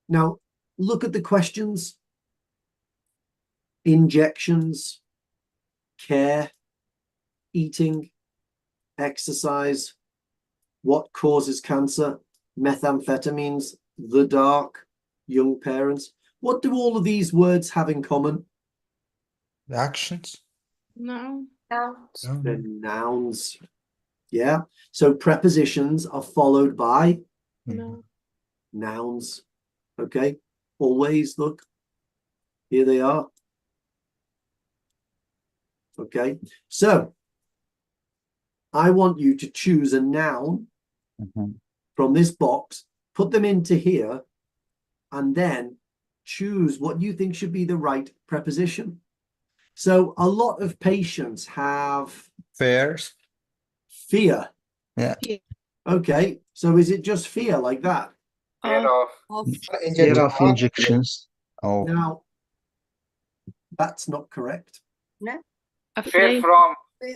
Now, look at the questions. Injections, care, eating, exercise, what causes cancer, methamphetamines, the dark, young parents. What do all of these words have in common? The actions. No. They're nouns. Yeah. So prepositions are followed by No. nouns. Okay. Always look. Here they are. Okay. So I want you to choose a noun from this box, put them into here, and then choose what you think should be the right preposition. So a lot of patients have Fairs. fear. Yeah. Okay. So is it just fear like that? Fear of Fear of injections. Oh. Now, that's not correct. fear Afraid. from fear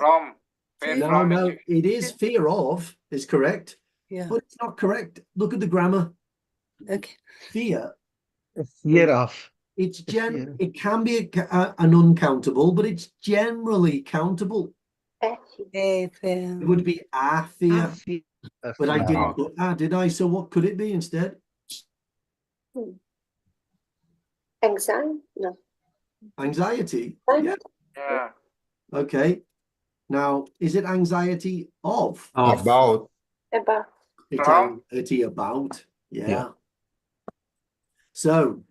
No, from no, injection. it is fear of is correct, Yeah. but it's not correct. Look at the grammar. Okay. Fear, Fear of. it's Fear. it can be an uncountable, but it's generally countable. It would be a fear, but I didn't put did I? So what could it be instead? Anxiety? No. Anxiety. Yeah. Yeah. Okay. Now, is it anxiety of? About. About. It's From? anxiety about. Yeah. Yeah. So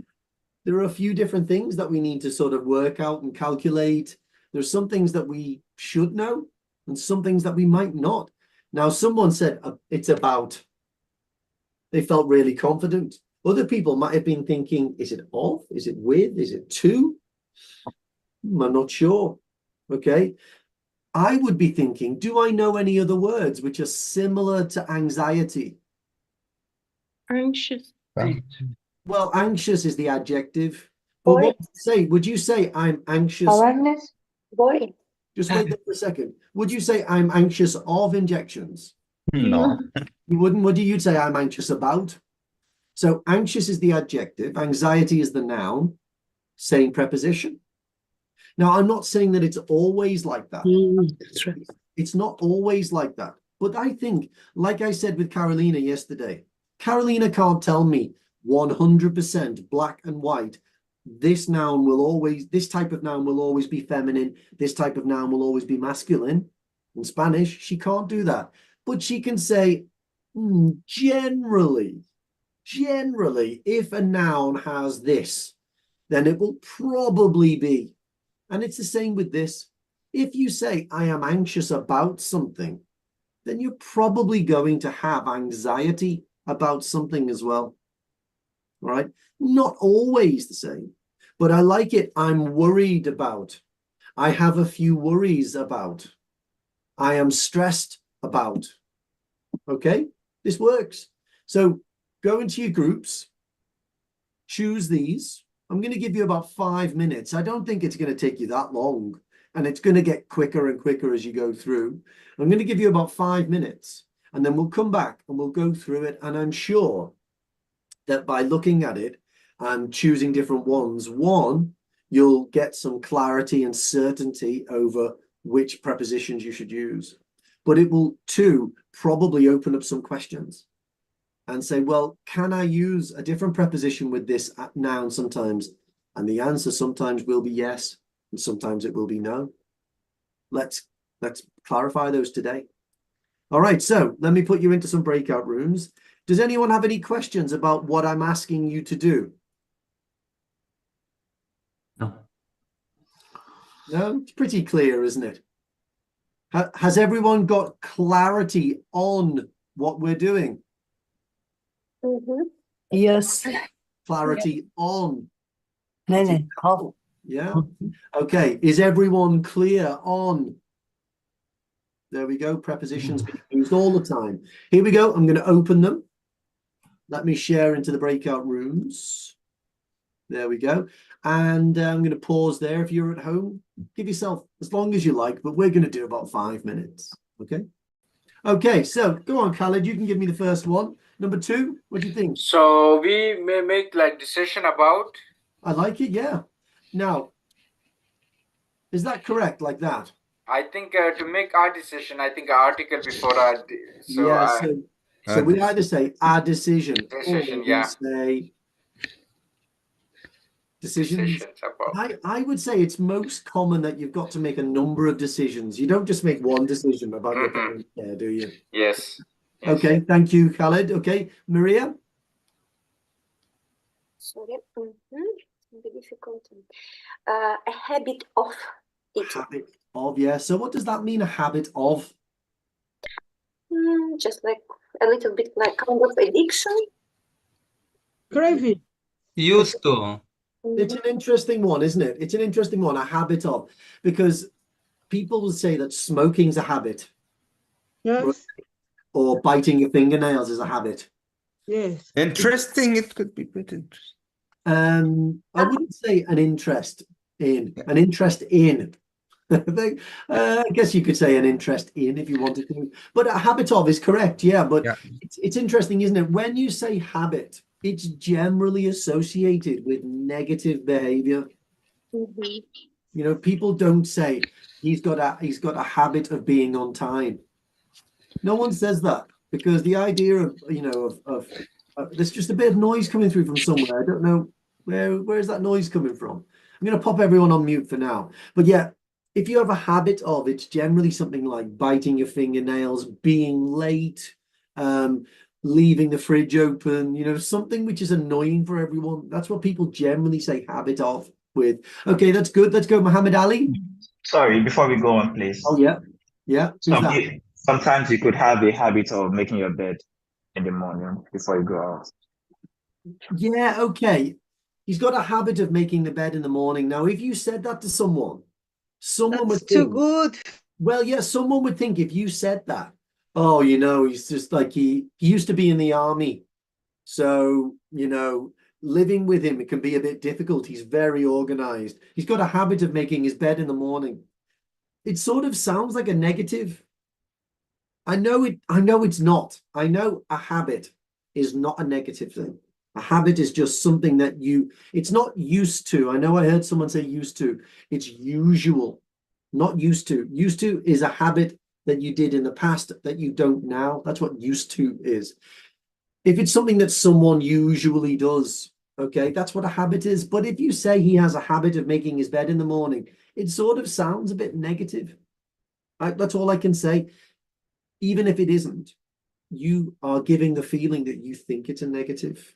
there are a few different things that we need to sort of work out and calculate. There's some things that we should know and some things that we might not. Now, someone said it's about. They felt really confident. Other people might have been thinking, is it of? Is it with? Is it to? I'm not sure. Okay. I would be thinking, do I know any other words which are similar to anxiety? Anxious. Well, anxious is the adjective. But what would you say I'm anxious? Awareness. Boring. Just wait there for a second. Would you say I'm anxious of injections? No. You wouldn't, would you? You'd say I'm anxious about. So anxious is the adjective, anxiety is the noun, same preposition. Now, I'm not saying that it's always like that. That's right. It's not always like that. But I think, like I said with Carolina yesterday, Carolina can't tell me 100% black and white. This type of noun will always be feminine. This type of noun will always be masculine. In Spanish, she can't do that. But she can say, generally, if a noun has this, then it will probably be. And it's the same with this. If you say, I am anxious about something, then you're probably going to have anxiety about something as well. All right? Not always the same, but I like it. I'm worried about. I have a few worries about. I am stressed about. Okay? This works. So go into your groups, choose these. I'm going to give you about 5 minutes. I don't think it's going to take you that long, and it's going to get quicker and quicker as you go through. I'm going to give you about 5 minutes, and then we'll come back and we'll go through it. And I'm sure that by looking at it and choosing different ones, one, you'll get some clarity and certainty over which prepositions you should use. But it will, two, probably open up some questions and say, well, can I use a different preposition with this noun sometimes? And the answer sometimes will be yes, and sometimes it will be no. Let's clarify those today. All right, so let me put you into some breakout rooms. Does anyone have any questions about what I'm asking you to do? No. No, it's pretty clear, isn't it? Has everyone got clarity on what we're doing? Yes. Clarity on. How? Yeah. Okay. Is everyone clear on? There we go. Prepositions being used all the time. Here we go. I'm going to open them. Let me share into the breakout rooms. There we go. And I'm going to pause there. If you're at home, give yourself as long as you like, but we're going to do about 5 minutes. Okay. Okay. So go on, Khaled. You can give me the first one. Number two, what do you think? So we may make like decision about. I like it, yeah. Now, is that correct like that? I think to make our decision, I think article before our. So Yeah, so we either say our decision, Decision, or we yeah. say decisions. decisions about. I would say it's most common that you've got to make a number of decisions. You don't just make one decision about your parent care, do you? Yes. Yes. Okay, thank you, Khaled. Okay, Maria? Sorry. The difficult one. A habit of eating. Habit of, yeah. So what does that mean, a habit of? Just like a little bit like kind of addiction. Craving. Used to. It's an interesting one, isn't it? It's an interesting one, a habit of, because people will say that smoking's a habit, Yes. or biting your fingernails is a habit. Yes. Interesting. It could be pretty interesting. I wouldn't say an interest in. I guess you could say an interest in if you wanted to, but a habit of is correct. Yeah, but Yeah. it's interesting, isn't it? When you say habit, it's generally associated with negative behavior. Mhm. You know, people don't say he's got a habit of being on time. No one says that, because the idea of, you know, of there's just a bit of noise coming through from somewhere. I don't know where is that noise coming from. I'm going to pop everyone on mute for now. But yeah, if you have a habit of, it's generally something like biting your fingernails, being late, leaving the fridge open, you know, something which is annoying for everyone. That's what people generally say habit of with. Okay, that's good. Let's go, Muhammad Ali. Sorry, before we go on, please. Oh, yeah. Yeah. Who's that? Sometimes you could have a habit of making your bed in the morning before you go out. Yeah, okay. He's got a habit of making the bed in the morning. Now, if you said that to someone That's would too think, good. well, yeah, someone would think if you said that, oh, you know, he's just like he used to be in the army. So, you know, living with him, it can be a bit difficult. He's very organized. He's got a habit of making his bed in the morning. It sort of sounds like a negative. I know it's not. I know a habit is not a negative thing. A habit is just something that it's not used to. I know I heard someone say used to. It's usual, not used to. Used to is a habit that you did in the past that you don't now. That's what used to is. If it's something that someone usually does, okay, that's what a habit is. But if you say he has a habit of making his bed in the morning, it sort of sounds a bit negative. That's all I can say. Even if it isn't, you are giving the feeling that you think it's a negative.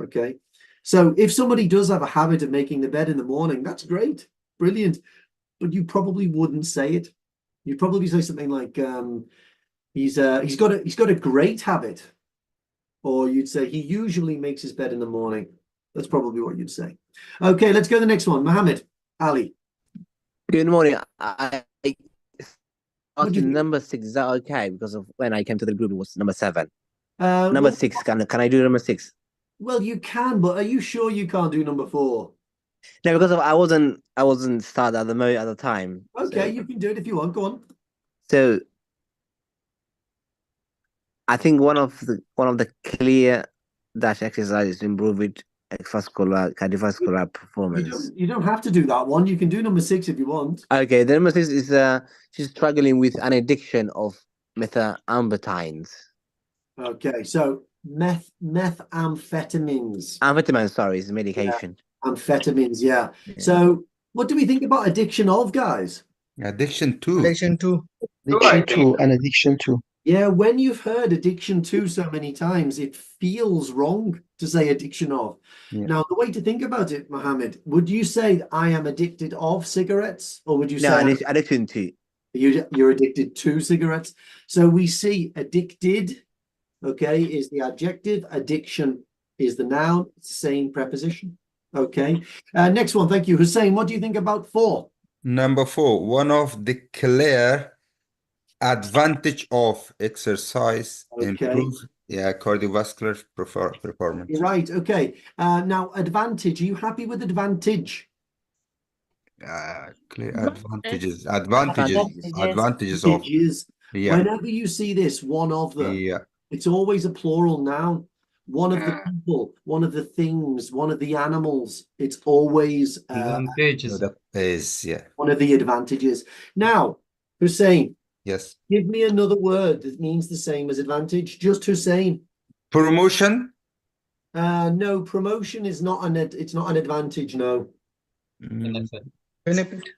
Okay. So if somebody does have a habit of making the bed in the morning, that's great. Brilliant. But you probably wouldn't say it. You'd probably say something like, he's got a great habit. Or you'd say he usually makes his bed in the morning. That's probably what you'd say. Okay, let's go to the next one. Muhammad Ali. Good morning. I What do you think? number 6, is that okay? Because of when I came to the group, it was number 7. Number Well, 6, can I do number 6? well, you can, but are you sure you can't do number 4? No, because I wasn't started at the time. Okay, So, you can do it if you want. Go on. so I think one of the clear dash exercises to improve it cardiovascular performance. You don't have to do that one. You can do number 6 if you want. Okay, the number 6 is she's struggling with an addiction of methamphetamines. Okay, so methamphetamines. Amphetamine, sorry, is medication. Amphetamines, yeah. Yeah. So what do we think about addiction of, guys? Addiction to. Addiction to. Addiction to, an addiction to. Yeah, when you've heard addiction to so many times, it feels wrong to say addiction of. Yeah. Now, the way to think about it, Mohammed, would you say I am addicted of cigarettes, or would you No, say addiction to. you're addicted to cigarettes? So we see addicted, okay, is the adjective, addiction is the noun, it's the same preposition. Okay. Next one, thank you. Hussein, what do you think about 4? Number 4, one of the clear advantage of exercise Okay. improve cardiovascular performance. You're right. Okay. Now, advantage. Are you happy with advantage? Clear Advantage. advantages of. Advantages. Yeah. Whenever you see this, one of them. Yeah. It's always a plural noun. One of the Yeah. people, one of the things, one of the animals. It's always No, Advantages. that is, yeah. one of the advantages. Now, Hussein, Yes. give me another word that means the same as advantage. Just Hussein. Promotion. No, promotion is not it's not an advantage, no. Benefit. Benefit.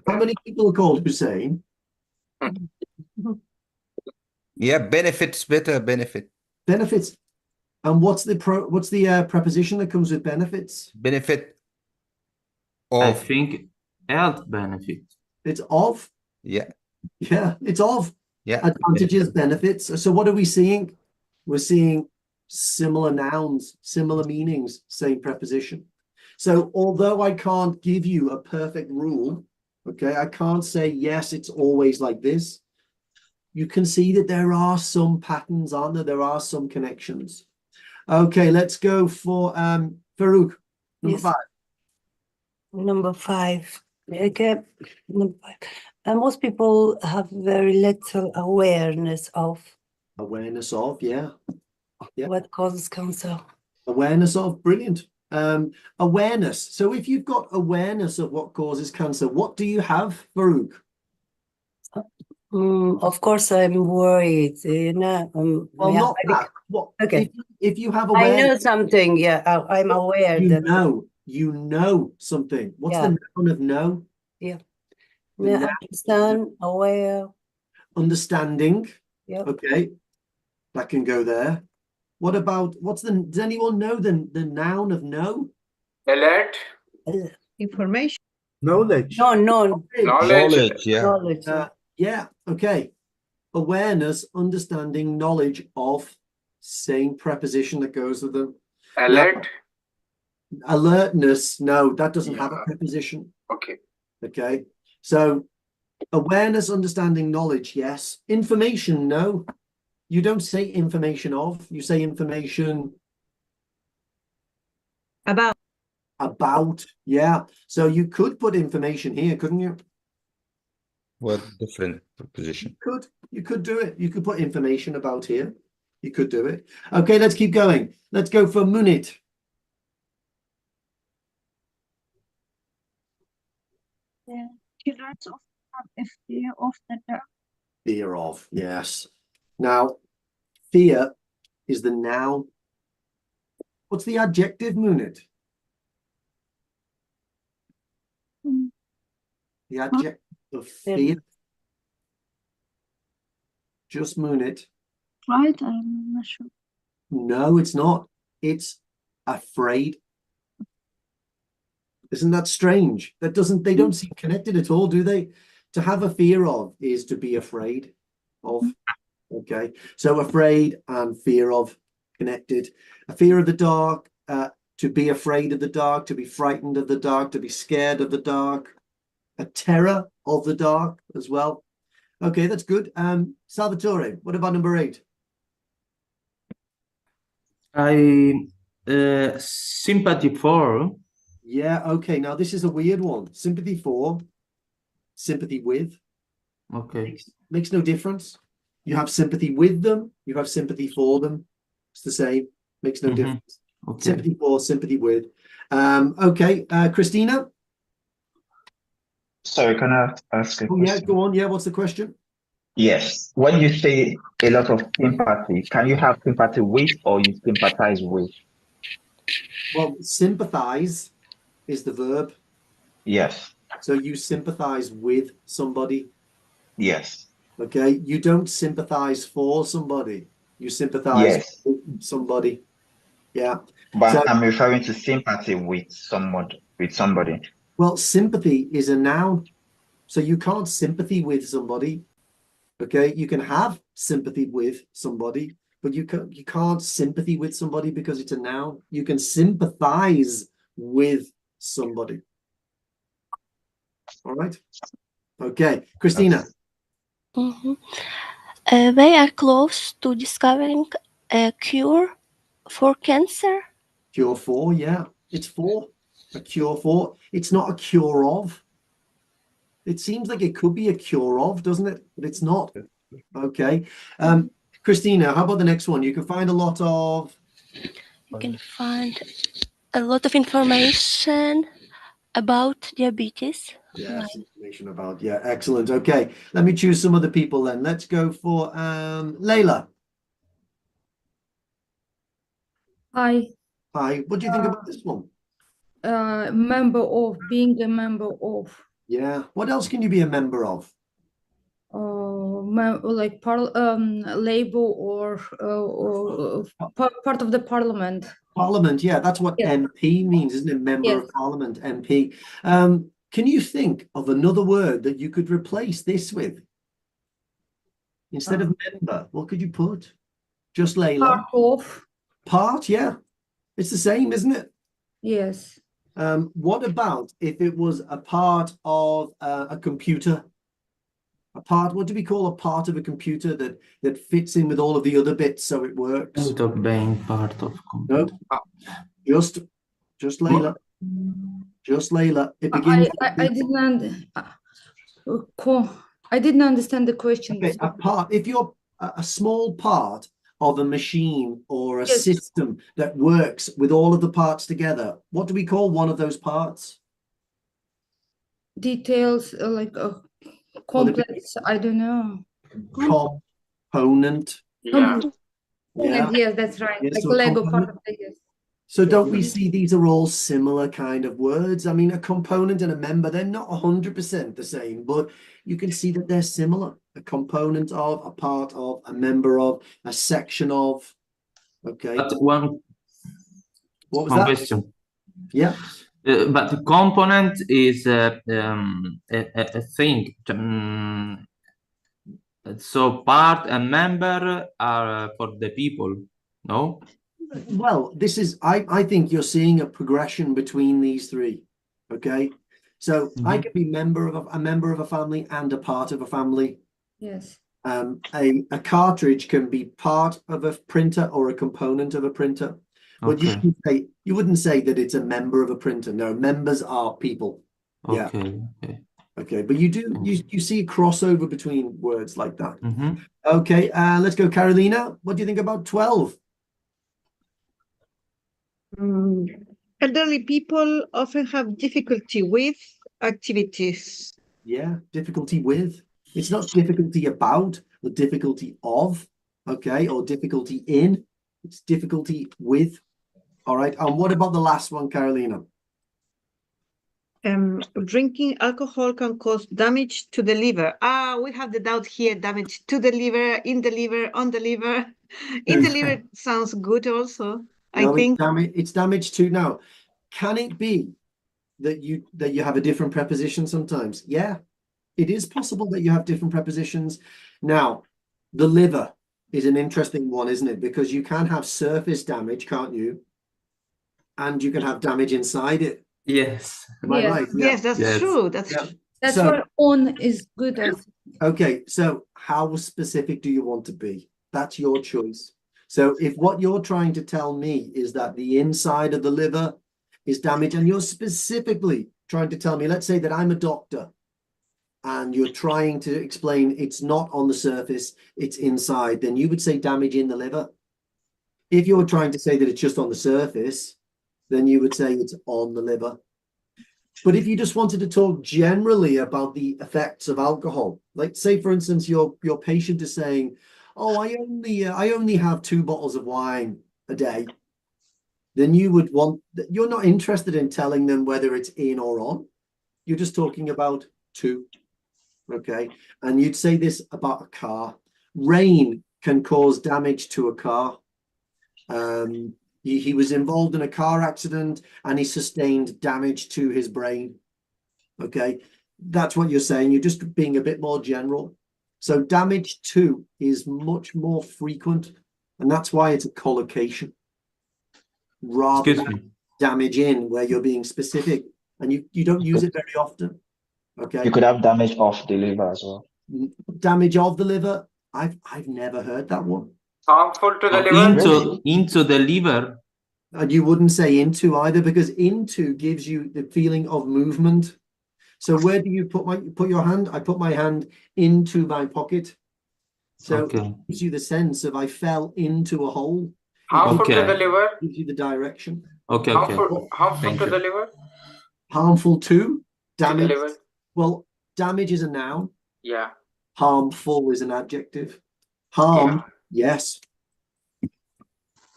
How many people are called Hussein? Yeah, benefits better, benefit. Benefits. And what's the preposition that comes with benefits? Benefit I of. think health benefit. It's of. Yeah, Yeah, it's of. yeah. Advantages, benefits. So what are we seeing? We're seeing similar nouns, similar meanings, same preposition. So although I can't give you a perfect rule, okay, I can't say, yes, it's always like this. You can see that there are some patterns, aren't there? There are some connections. Okay, let's go for Farouk, number Yes. 5. Number 5. Okay. Number 5. Most people have very little awareness of Awareness of, yeah. Yeah. what causes cancer. Awareness of, brilliant. Awareness. So if you've got awareness of what causes cancer, what do you have, Farouk? Of course, I'm worried. You know. Well, yeah, not that. What, okay. if you have I know awareness, something. Yeah, I'm aware you that. know something. What's Yeah. the noun of know? Yeah. The No, noun- understand, aware. Understanding. Yeah. Okay, that can go there. What about does anyone know the noun of know? Alert. Information. Knowledge. No, Knowledge. Knowledge, yeah. knowledge. Yeah, okay. Awareness, understanding, knowledge of, same preposition that goes with them. Alert. Alertness, no, that doesn't have a Yeah. preposition. Okay. Okay, so awareness, understanding, knowledge, yes. Information, no. You don't say information of, you say information about, yeah. So you could put information here, couldn't you? What different proposition? You could do it. You could put information about here. You could do it. Okay, let's keep going. Let's go for Munit. Children often have a fear of the dark. Fear of, yes. Now, fear is the noun. What's the adjective, Munit? The adjective of fear. Just Munit. Right? I'm not sure. No, it's not. It's afraid. Isn't that strange? They don't seem connected at all, do they? To have a fear of is to be afraid of. Okay, so afraid and fear of connected. A fear of the dark, to be afraid of the dark, to be frightened of the dark, to be scared of the dark. A terror of the dark as well. Okay, that's good. Salvatore, what about number 8? Sympathy for. Yeah, okay. Now this is a weird one. Sympathy for, sympathy with. Okay. Makes no difference. You have sympathy with them, you have sympathy for them. It's the same. Makes no difference. Okay. Sympathy for, sympathy with. Okay, Christina? Sorry, can I ask a Oh, yeah, question? go on. Yeah, what's the question? Yes. When you say a lot of sympathy, can you have sympathy with or you sympathize with? Well, sympathize is the verb. Yes. So you sympathize with somebody. Yes. Okay, you don't sympathize for somebody. You sympathize Yes. with somebody. Yeah. But So, I'm referring to sympathy with somebody. well, sympathy is a noun. So you can't sympathy with somebody. Okay, you can have sympathy with somebody, but you can't sympathy with somebody because it's a noun. You can sympathize with somebody. All right. Okay, Christina. We are close to discovering a cure for cancer. Cure for, yeah. It's for a cure for. It's not a cure of. It seems like it could be a cure of, doesn't it? But it's not. Okay. Christina, how about the next one? You can find a lot of. You can find a lot of information about diabetes. Yes, information about. Yeah, excellent. Okay, let me choose some other people then. Let's go for Layla. Hi, Hi. What do you think about this one? member of, being a member of, Yeah. What else can you be a member of? like labor or part of the parliament. Parliament. Yeah, that's what Yes. MP means, isn't it? Member Yes. of Parliament, MP. Can you think of another word that you could replace this with? Instead of member, what could you put? Just Layla. Part of, Part, yeah. It's the same, isn't it? yes. What about if it was a part of a computer? A part, what do we call a part of a computer that fits in with all of the other bits so it works? Out of being part of No, computer. just Layla. Just Layla. It begins. I didn't understand the question. Okay, a part. If you're a small part of a machine or a Yes. system that works with all of the parts together, what do we call one of those parts? Details like complex, I don't know. Component. Yeah. Yeah. Yes, that's right. Yeah, Like so a Lego component. part of the, yes. So don't we see these are all similar kind of words? I mean, a component and a member, they're not 100% the same, but you can see that they're similar. A component of, a part of, a member of, a section of. Okay. But one question. Yeah. But the component is a thing. So part and member are for the people, no? Well, this is, I think you're seeing a progression between these three. Okay. So I can be a member of a family and a part of a family. Yes. A cartridge can be part of a printer or a component of a printer. But Okay. you wouldn't say that it's a member of a printer. No, members are people. Yeah. Okay. Okay. But you see a crossover between words like that. Mm-hmm. Okay. Let's go, Carolina. What do you think about 12? Elderly people often have difficulty with activities. Yeah, difficulty with. It's not difficulty about or difficulty of, okay, or difficulty in. It's difficulty with. All right. And what about the last one, Carolina? Drinking alcohol can cause damage to the liver. We have the doubt here, damage to the liver, in the liver, on the liver. In the liver sounds good also, I think. It's damage to. Now, can it be that you have a different preposition sometimes? Yeah, it is possible that you have different prepositions. Now, the liver is an interesting one, isn't it? Because you can have surface damage, can't you? And you can have damage inside it. Yes. Am I right? Yeah. Yes, that's true. That's why on is good. I think. Okay, so how specific do you want to be? That's your choice. So if what you're trying to tell me is that the inside of the liver is damaged, and you're specifically trying to tell me, let's say that I'm a doctor, and you're trying to explain it's not on the surface, it's inside, then you would say damage in the liver. If you're trying to say that it's just on the surface, then you would say it's on the liver. But if you just wanted to talk generally about the effects of alcohol, like say, for instance, your patient is saying, oh, I only have 2 bottles of wine a day, then you're not interested in telling them whether it's in or on. You're just talking about 2. Okay. And you'd say this about a car. Rain can cause damage to a car. He was involved in a car accident and he sustained damage to his brain. Okay, that's what you're saying. You're just being a bit more general. So damage to is much more frequent, and that's why it's a collocation rather than damage in, where you're being specific, and you don't use it very often. Okay, you could have damage of the liver as well. Damage of the liver. I've never heard that one. Harmful to the liver? Into the liver. And you wouldn't say into either, because into gives you the feeling of movement. So where do you put your hand? I put my hand into my pocket. So Okay. it gives you the sense of I fell into a hole. Harmful to Okay. the liver. Gives you the direction. Okay. Harmful Thank to you. the liver. Harmful to To the damage. liver. Well, damage is a noun. Yeah. Harmful is an adjective. Harm, yes.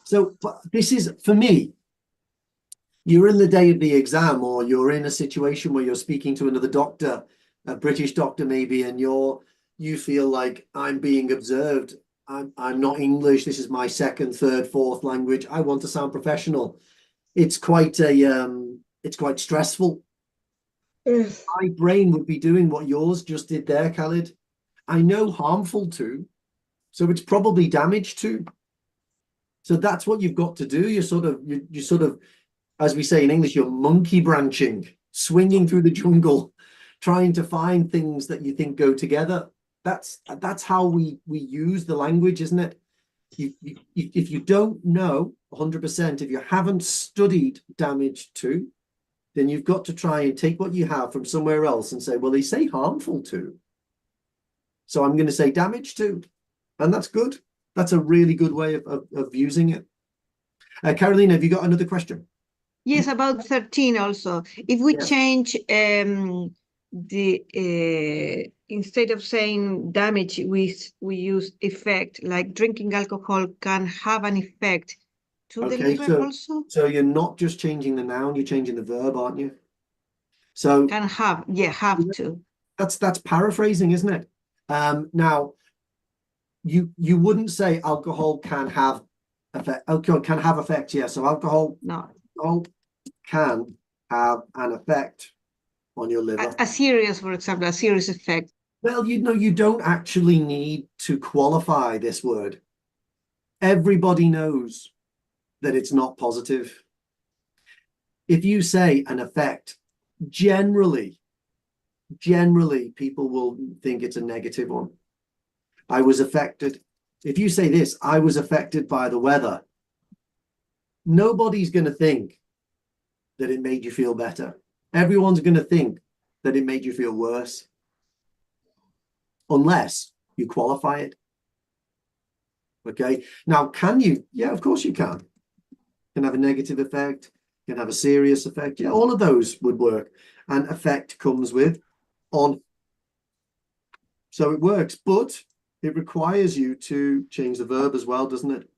So but this is, for me, you're in the day of the exam, or you're in a situation where you're speaking to another doctor, a British doctor maybe, and you feel like I'm being observed. I'm not English. This is my second, third, fourth language. I want to sound professional. It's quite stressful. My brain would be doing what yours just did there, Khalid. I know harmful to, so it's probably damage to. So that's what you've got to do. You're sort of, as we say in English, you're monkey branching, swinging through the jungle, trying to find things that you think go together. That's how we use the language, isn't it? If you don't know 100%, if you haven't studied damage to, then you've got to try and take what you have from somewhere else and say, well, they say harmful to, so I'm going to say damage to, and that's good. That's a really good way of using it. Carolina, have you got another question? Yes, about 13 also. If we Yes. change instead of saying damage, we use effect, like drinking alcohol can have an effect to the liver also? So you're not just changing the noun, you're changing the verb, aren't you? So Can have, yeah, have to. that's paraphrasing, isn't it? Now you wouldn't say alcohol can have effect. Alcohol can have effect, yeah. So alcohol can have an effect on your liver. A serious, for example, a serious effect. Well, you don't actually need to qualify this word. Everybody knows that it's not positive. If you say an effect, generally people will think it's a negative one. I was affected. If you say this, I was affected by the weather, nobody's going to think that it made you feel better. Everyone's going to think that it made you feel worse, unless you qualify it. Okay. Now, can you? Yeah, of course you can. Can have a negative effect, can have a serious effect. Yeah, all of those would work. And effect comes with on. So it works, but it requires you to change the verb as well, doesn't it?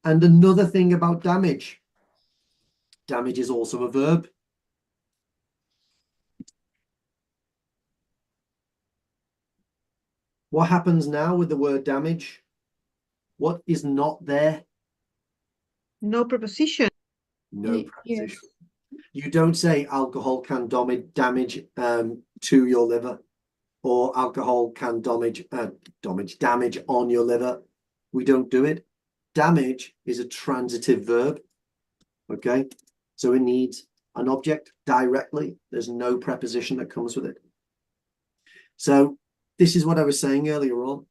And another thing about damage. Damage is also a verb. What happens now with the word damage? What is not there? No preposition. No preposition. You don't say alcohol can damage to your liver, or alcohol can damage on your liver. We don't do it. Damage is a transitive verb. Okay, so it needs an object directly. There's no preposition that comes with it. So this is what I was saying earlier on.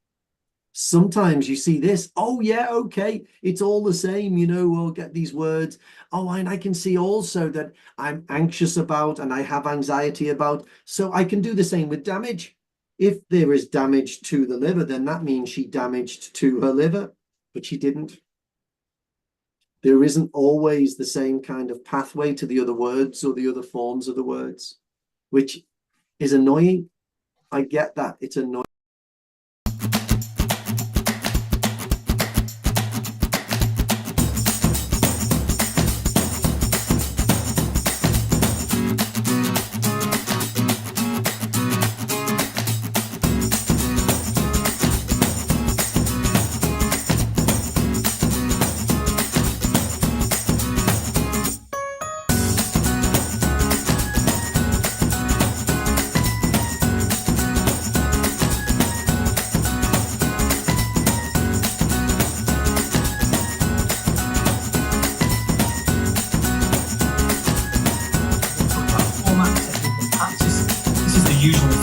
Sometimes you see this, oh yeah, okay, it's all the same, we'll get these words. Oh, and I can see also that I'm anxious about and I have anxiety about, so I can do the same with damage. If there is damage to the liver, then that means she damaged to her liver, but she didn't. There isn't always the same kind of pathway to the other words or the other forms of the words, which is annoying. I get that, it's annoying.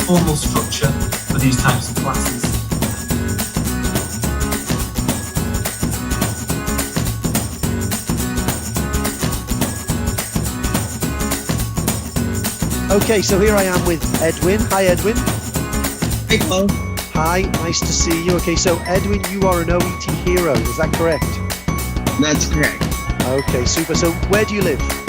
Formal structure for these types of classes. Okay, so here I am with Edwin. Hi, Edwin. Hey, Paul. Hi, nice to see you. Okay, so Edwin, you are an OET hero, is that correct? That's correct. Okay, super. So where do you live?